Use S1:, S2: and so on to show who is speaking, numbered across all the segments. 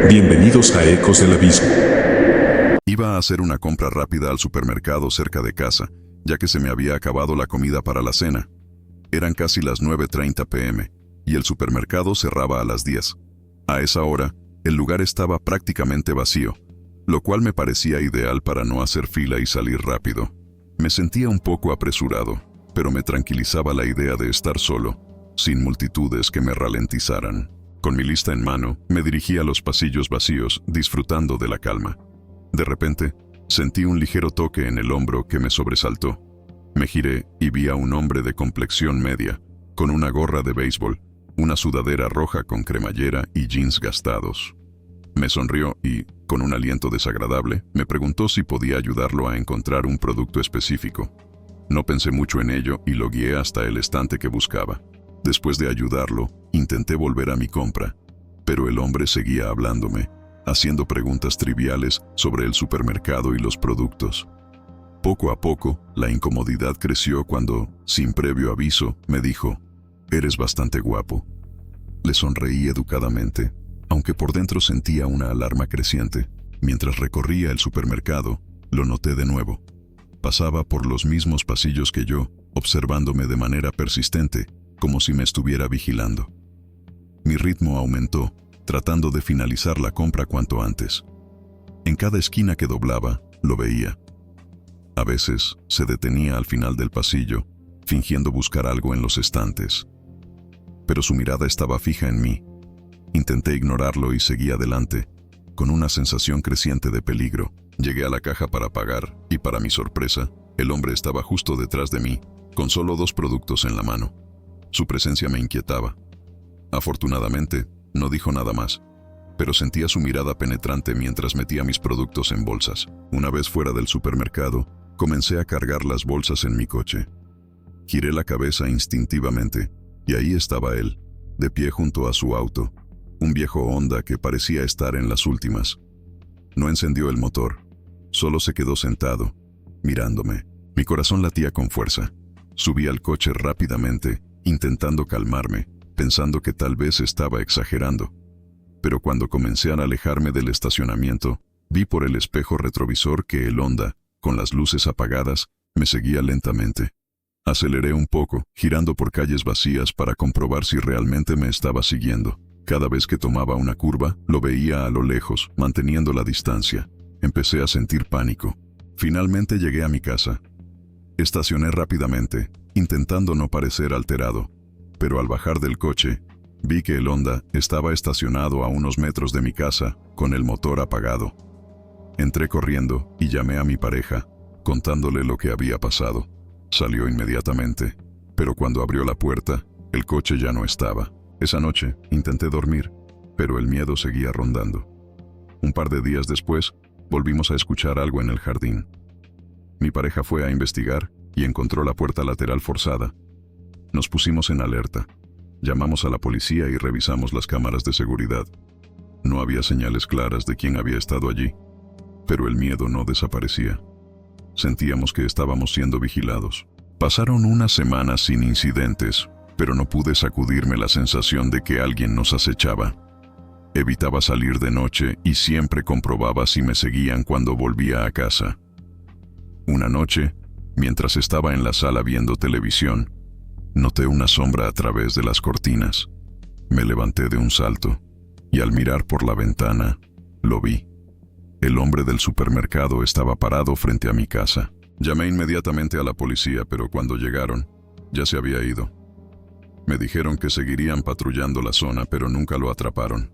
S1: Bienvenidos a Ecos del Abismo.
S2: Iba a hacer una compra rápida al supermercado cerca de casa, ya que se me había acabado la comida para la cena. Eran casi las 9:30 p.m. y el supermercado cerraba a las 10. A esa hora, el lugar estaba prácticamente vacío, lo cual me parecía ideal para no hacer fila y salir rápido. Me sentía un poco apresurado, pero me tranquilizaba la idea de estar solo, sin multitudes que me ralentizaran. Con mi lista en mano, me dirigí a los pasillos vacíos, disfrutando de la calma. De repente, sentí un ligero toque en el hombro que me sobresaltó. Me giré y vi a un hombre de complexión media, con una gorra de béisbol, una sudadera roja con cremallera y jeans gastados. Me sonrió y, con un aliento desagradable, me preguntó si podía ayudarlo a encontrar un producto específico. No pensé mucho en ello y lo guié hasta el estante que buscaba. Después de ayudarlo, intenté volver a mi compra, pero el hombre seguía hablándome, haciendo preguntas triviales sobre el supermercado y los productos. Poco a poco, la incomodidad creció cuando, sin previo aviso, me dijo: «Eres bastante guapo». Le sonreí educadamente, aunque por dentro sentía una alarma creciente. Mientras recorría el supermercado, lo noté de nuevo. Pasaba por los mismos pasillos que yo, observándome de manera persistente, como si me estuviera vigilando. Mi ritmo aumentó, tratando de finalizar la compra cuanto antes. En cada esquina que doblaba, lo veía. A veces, se detenía al final del pasillo, fingiendo buscar algo en los estantes. Pero su mirada estaba fija en mí. Intenté ignorarlo y seguí adelante, con una sensación creciente de peligro. Llegué a la caja para pagar, y para mi sorpresa, el hombre estaba justo detrás de mí, con solo 2 productos en la mano. Su presencia me inquietaba. Afortunadamente, no dijo nada más, pero sentía su mirada penetrante mientras metía mis productos en bolsas. Una vez fuera del supermercado, comencé a cargar las bolsas en mi coche. Giré la cabeza instintivamente, y ahí estaba él, de pie junto a su auto, un viejo Honda que parecía estar en las últimas. No encendió el motor, solo se quedó sentado, mirándome. Mi corazón latía con fuerza. Subí al coche rápidamente, intentando calmarme, pensando que tal vez estaba exagerando. Pero cuando comencé a alejarme del estacionamiento, vi por el espejo retrovisor que el Honda, con las luces apagadas, me seguía lentamente. Aceleré un poco, girando por calles vacías para comprobar si realmente me estaba siguiendo. Cada vez que tomaba una curva, lo veía a lo lejos, manteniendo la distancia. Empecé a sentir pánico. Finalmente llegué a mi casa. Estacioné rápidamente, intentando no parecer alterado, pero al bajar del coche, vi que el Honda estaba estacionado a unos metros de mi casa, con el motor apagado. Entré corriendo y llamé a mi pareja, contándole lo que había pasado. Salió inmediatamente, pero cuando abrió la puerta, el coche ya no estaba. Esa noche intenté dormir, pero el miedo seguía rondando. Un par de días después, volvimos a escuchar algo en el jardín. Mi pareja fue a investigar y encontró la puerta lateral forzada. Nos pusimos en alerta. Llamamos a la policía y revisamos las cámaras de seguridad. No había señales claras de quién había estado allí, pero el miedo no desaparecía. Sentíamos que estábamos siendo vigilados. Pasaron unas semanas sin incidentes, pero no pude sacudirme la sensación de que alguien nos acechaba. Evitaba salir de noche y siempre comprobaba si me seguían cuando volvía a casa. Una noche, mientras estaba en la sala viendo televisión, noté una sombra a través de las cortinas. Me levanté de un salto, y al mirar por la ventana, lo vi. El hombre del supermercado estaba parado frente a mi casa. Llamé inmediatamente a la policía, pero cuando llegaron, ya se había ido. Me dijeron que seguirían patrullando la zona, pero nunca lo atraparon.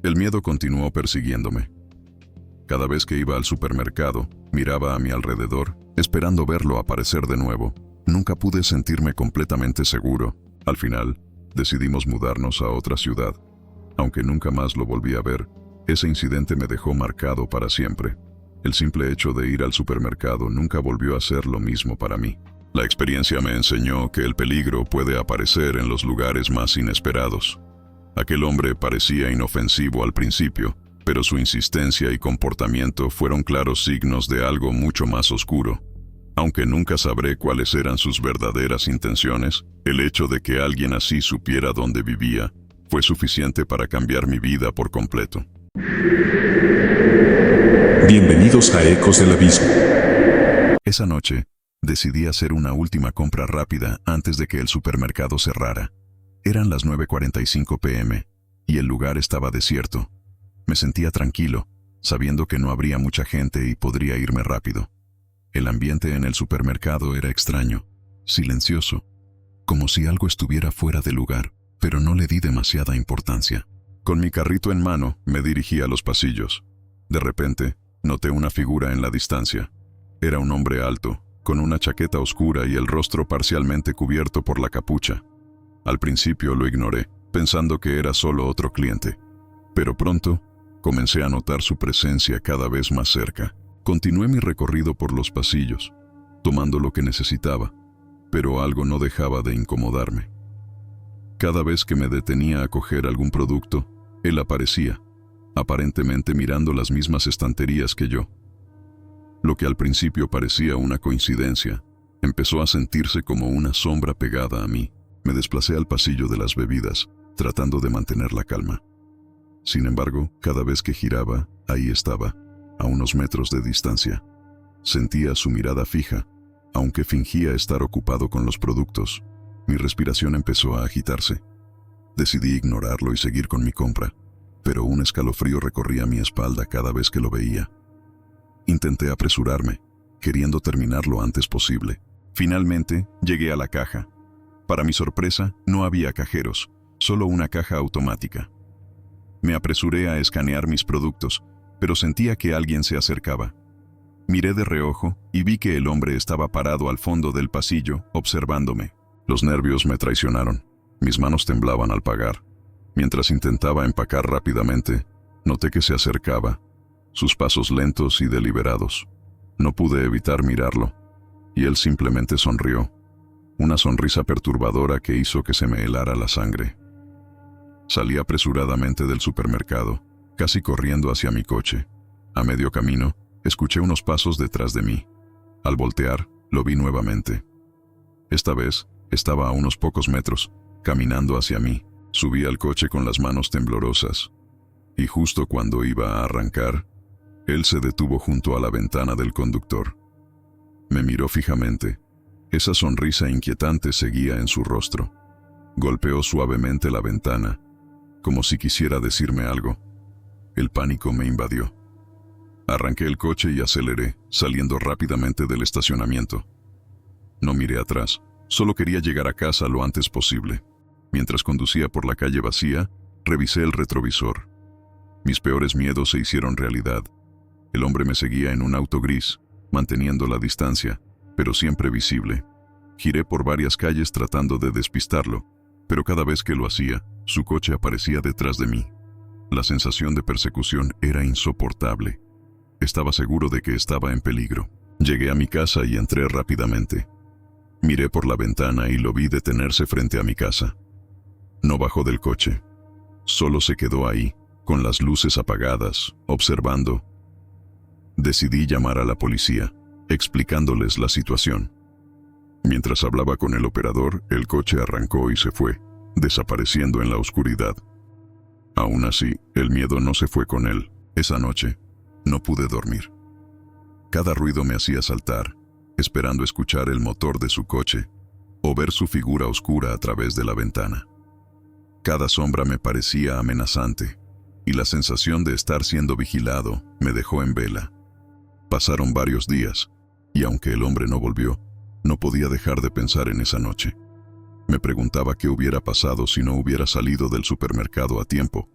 S2: El miedo continuó persiguiéndome. Cada vez que iba al supermercado, miraba a mi alrededor, esperando verlo aparecer de nuevo. Nunca pude sentirme completamente seguro. Al final, decidimos mudarnos a otra ciudad. Aunque nunca más lo volví a ver, ese incidente me dejó marcado para siempre. El simple hecho de ir al supermercado nunca volvió a ser lo mismo para mí. La experiencia me enseñó que el peligro puede aparecer en los lugares más inesperados. Aquel hombre parecía inofensivo al principio, pero su insistencia y comportamiento fueron claros signos de algo mucho más oscuro. Aunque nunca sabré cuáles eran sus verdaderas intenciones, el hecho de que alguien así supiera dónde vivía Fue suficiente para cambiar mi vida por completo.
S1: Bienvenidos a Ecos del Abismo.
S2: Esa noche, decidí hacer una última compra rápida antes de que el supermercado cerrara. Eran las 9:45 p.m. y el lugar estaba desierto. Me sentía tranquilo, sabiendo que no habría mucha gente y podría irme rápido. El ambiente en el supermercado era extraño, silencioso, como si algo estuviera fuera de lugar, pero no le di demasiada importancia. Con mi carrito en mano, me dirigí a los pasillos. De repente, noté una figura en la distancia. Era un hombre alto, con una chaqueta oscura y el rostro parcialmente cubierto por la capucha. Al principio lo ignoré, pensando que era solo otro cliente. Pero pronto, comencé a notar su presencia cada vez más cerca. Continué mi recorrido por los pasillos, tomando lo que necesitaba, pero algo no dejaba de incomodarme. Cada vez que me detenía a coger algún producto, él aparecía, aparentemente mirando las mismas estanterías que yo. Lo que al principio parecía una coincidencia, empezó a sentirse como una sombra pegada a mí. Me desplacé al pasillo de las bebidas, tratando de mantener la calma. Sin embargo, cada vez que giraba, ahí estaba, a unos metros de distancia. Sentía su mirada fija, aunque fingía estar ocupado con los productos. Mi respiración empezó a agitarse. Decidí ignorarlo y seguir con mi compra, pero un escalofrío recorría mi espalda cada vez que lo veía. Intenté apresurarme, queriendo terminar lo antes posible. Finalmente, llegué a la caja. Para mi sorpresa, no había cajeros, solo una caja automática. Me apresuré a escanear mis productos, pero sentía que alguien se acercaba. Miré de reojo y vi que el hombre estaba parado al fondo del pasillo, observándome. Los nervios me traicionaron. Mis manos temblaban al pagar. Mientras intentaba empacar rápidamente, noté que se acercaba, sus pasos lentos y deliberados. No pude evitar mirarlo, y él simplemente sonrió. Una sonrisa perturbadora que hizo que se me helara la sangre. Salí apresuradamente del supermercado, casi corriendo hacia mi coche. A medio camino, escuché unos pasos detrás de mí. Al voltear, lo vi nuevamente. Esta vez, estaba a unos pocos metros, caminando hacia mí. Subí al coche con las manos temblorosas. Y justo cuando iba a arrancar, él se detuvo junto a la ventana del conductor. Me miró fijamente. Esa sonrisa inquietante seguía en su rostro. Golpeó suavemente la ventana, como si quisiera decirme algo. El pánico me invadió. Arranqué el coche y aceleré, saliendo rápidamente del estacionamiento. No miré atrás, solo quería llegar a casa lo antes posible. Mientras conducía por la calle vacía, revisé el retrovisor. Mis peores miedos se hicieron realidad. El hombre me seguía en un auto gris, manteniendo la distancia, pero siempre visible. Giré por varias calles tratando de despistarlo, pero cada vez que lo hacía, su coche aparecía detrás de mí. La sensación de persecución era insoportable. Estaba seguro de que estaba en peligro. Llegué a mi casa y entré rápidamente. Miré por la ventana y lo vi detenerse frente a mi casa. No bajó del coche. Solo se quedó ahí, con las luces apagadas, observando. Decidí llamar a la policía, explicándoles la situación. Mientras hablaba con el operador, el coche arrancó y se fue, desapareciendo en la oscuridad. Aún así, el miedo no se fue con él. Esa noche, no pude dormir. Cada ruido me hacía saltar, esperando escuchar el motor de su coche o ver su figura oscura a través de la ventana. Cada sombra me parecía amenazante, y la sensación de estar siendo vigilado me dejó en vela. Pasaron varios días, y aunque el hombre no volvió, no podía dejar de pensar en esa noche. Me preguntaba qué hubiera pasado si no hubiera salido del supermercado a tiempo,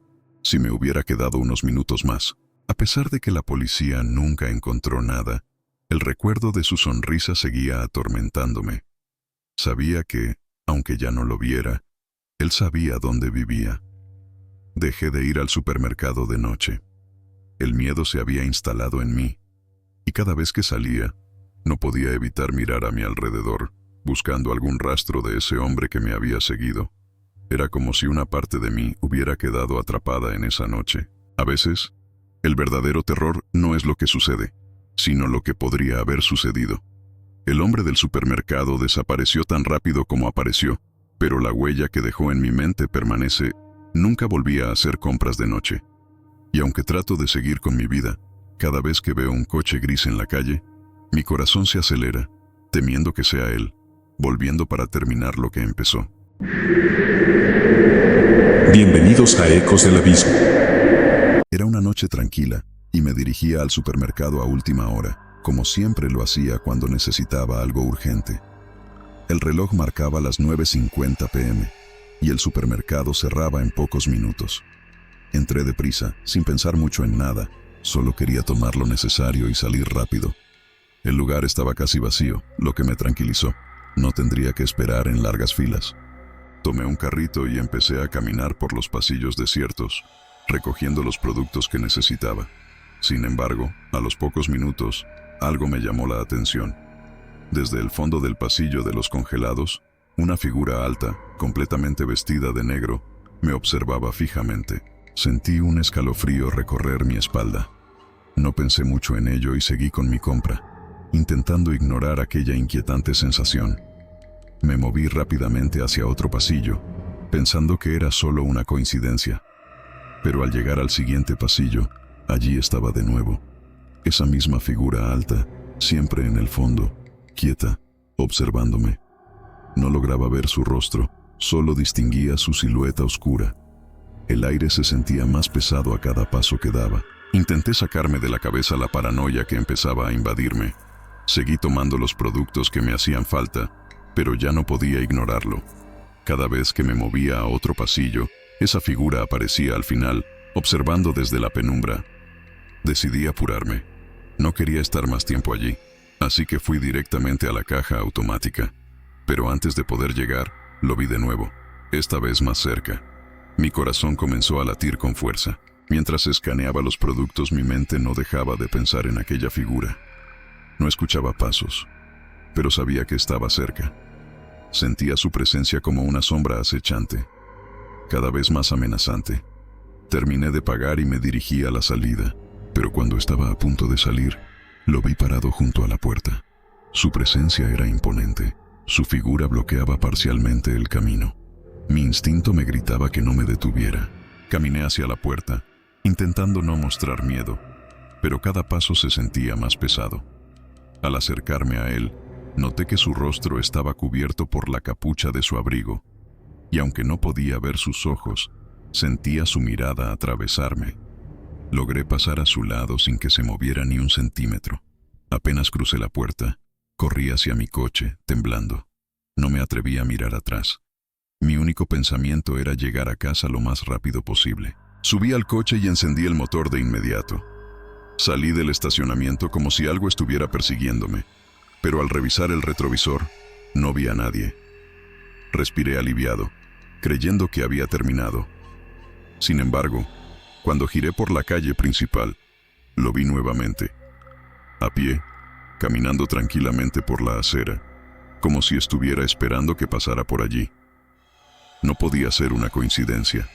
S2: si me hubiera quedado unos minutos más. A pesar de que la policía nunca encontró nada, el recuerdo de su sonrisa seguía atormentándome. Sabía que, aunque ya no lo viera, él sabía dónde vivía. Dejé de ir al supermercado de noche. El miedo se había instalado en mí, y cada vez que salía, no podía evitar mirar a mi alrededor, buscando algún rastro de ese hombre que me había seguido. Era como si una parte de mí hubiera quedado atrapada en esa noche. A veces, el verdadero terror no es lo que sucede, sino lo que podría haber sucedido. El hombre del supermercado desapareció tan rápido como apareció, pero la huella que dejó en mi mente permanece Nunca volví a hacer compras de noche. Y aunque trato de seguir con mi vida, cada vez que veo un coche gris en la calle, mi corazón se acelera, temiendo que sea él, volviendo para terminar lo que empezó.
S1: Bienvenidos a Ecos del Abismo.
S2: Era una noche tranquila y me dirigía al supermercado a última hora, como siempre lo hacía cuando necesitaba algo urgente. El reloj marcaba las 9:50 p.m. y el supermercado cerraba en pocos minutos. Entré deprisa, sin pensar mucho en nada, solo quería tomar lo necesario y salir rápido. El lugar estaba casi vacío, lo que me tranquilizó. No tendría que esperar en largas filas. Tomé un carrito y empecé a caminar por los pasillos desiertos, recogiendo los productos que necesitaba. Sin embargo, a los pocos minutos, algo me llamó la atención. Desde el fondo del pasillo de los congelados, una figura alta, completamente vestida de negro, me observaba fijamente. Sentí un escalofrío recorrer mi espalda. No pensé mucho en ello y seguí con mi compra, intentando ignorar aquella inquietante sensación. Me moví rápidamente hacia otro pasillo, pensando que era solo una coincidencia. Pero al llegar al siguiente pasillo, allí estaba de nuevo. Esa misma figura alta, siempre en el fondo, quieta, observándome. No lograba ver su rostro, solo distinguía su silueta oscura. El aire se sentía más pesado a cada paso que daba. Intenté sacarme de la cabeza la paranoia que empezaba a invadirme. Seguí tomando los productos que me hacían falta, pero ya no podía ignorarlo. Cada vez que me movía a otro pasillo, esa figura aparecía al final, observando desde la penumbra. Decidí apurarme. No quería estar más tiempo allí, así que fui directamente a la caja automática. Pero antes de poder llegar, lo vi de nuevo, esta vez más cerca. Mi corazón comenzó a latir con fuerza. Mientras escaneaba los productos, mi mente no dejaba de pensar en aquella figura. No escuchaba pasos, pero sabía que estaba cerca. Sentía su presencia como una sombra acechante, cada vez más amenazante. Terminé de pagar y me dirigí a la salida, pero cuando estaba a punto de salir, lo vi parado junto a la puerta. Su presencia era imponente. Su figura bloqueaba parcialmente el camino. Mi instinto me gritaba que no me detuviera. Caminé hacia la puerta, intentando no mostrar miedo, pero cada paso se sentía más pesado. Al acercarme a él, noté que su rostro estaba cubierto por la capucha de su abrigo, y aunque no podía ver sus ojos, sentía su mirada atravesarme. Logré pasar a su lado sin que se moviera ni un centímetro. Apenas crucé la puerta, corrí hacia mi coche, temblando. No me atreví a mirar atrás. Mi único pensamiento era llegar a casa lo más rápido posible. Subí al coche y encendí el motor de inmediato. Salí del estacionamiento como si algo estuviera persiguiéndome, pero al revisar el retrovisor, no vi a nadie. Respiré aliviado, creyendo que había terminado. Sin embargo, cuando giré por la calle principal, lo vi nuevamente, a pie, caminando tranquilamente por la acera, como si estuviera esperando que pasara por allí. No podía ser una coincidencia.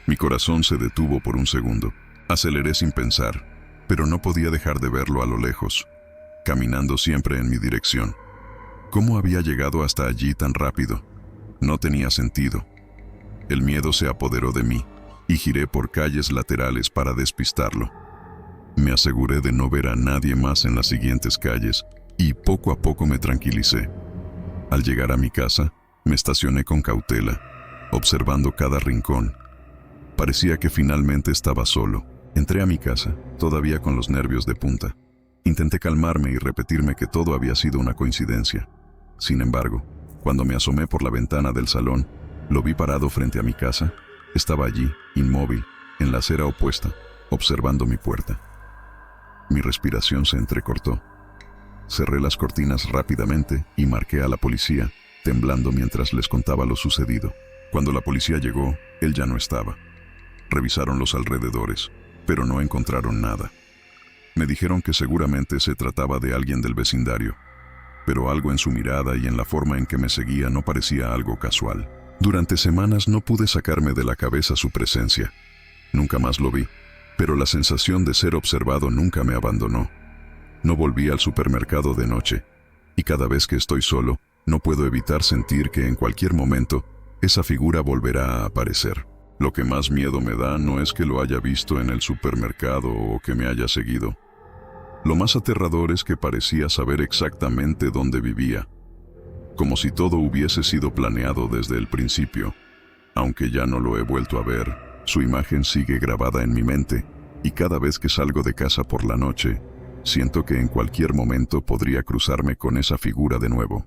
S2: Mi corazón se detuvo por un segundo. Aceleré sin pensar, pero no podía dejar de verlo a lo lejos, caminando siempre en mi dirección. ¿Cómo había llegado hasta allí tan rápido? No tenía sentido. El miedo se apoderó de mí y giré por calles laterales para despistarlo. Me aseguré de no ver a nadie más en las siguientes calles y poco a poco me tranquilicé. Al llegar a mi casa, me estacioné con cautela, observando cada rincón. Parecía que finalmente estaba solo. Entré a mi casa, todavía con los nervios de punta. Intenté calmarme y repetirme que todo había sido una coincidencia. Sin embargo, cuando me asomé por la ventana del salón, lo vi parado frente a mi casa. Estaba allí, inmóvil, en la acera opuesta, observando mi puerta. Mi respiración se entrecortó. Cerré las cortinas rápidamente y marqué a la policía, temblando mientras les contaba lo sucedido. Cuando la policía llegó, él ya no estaba. Revisaron los alrededores, pero no encontraron nada. Me dijeron que seguramente se trataba de alguien del vecindario, pero algo en su mirada y en la forma en que me seguía no parecía algo casual. Durante semanas no pude sacarme de la cabeza su presencia. Nunca más lo vi, pero la sensación de ser observado nunca me abandonó. No volví al supermercado de noche, y cada vez que estoy solo, no puedo evitar sentir que en cualquier momento esa figura volverá a aparecer. Lo que más miedo me da no es que lo haya visto en el supermercado o que me haya seguido. Lo más aterrador es que parecía saber exactamente dónde vivía, como si todo hubiese sido planeado desde el principio. Aunque ya no lo he vuelto a ver, su imagen sigue grabada en mi mente, y cada vez que salgo de casa por la noche, siento que en cualquier momento podría cruzarme con esa figura de nuevo.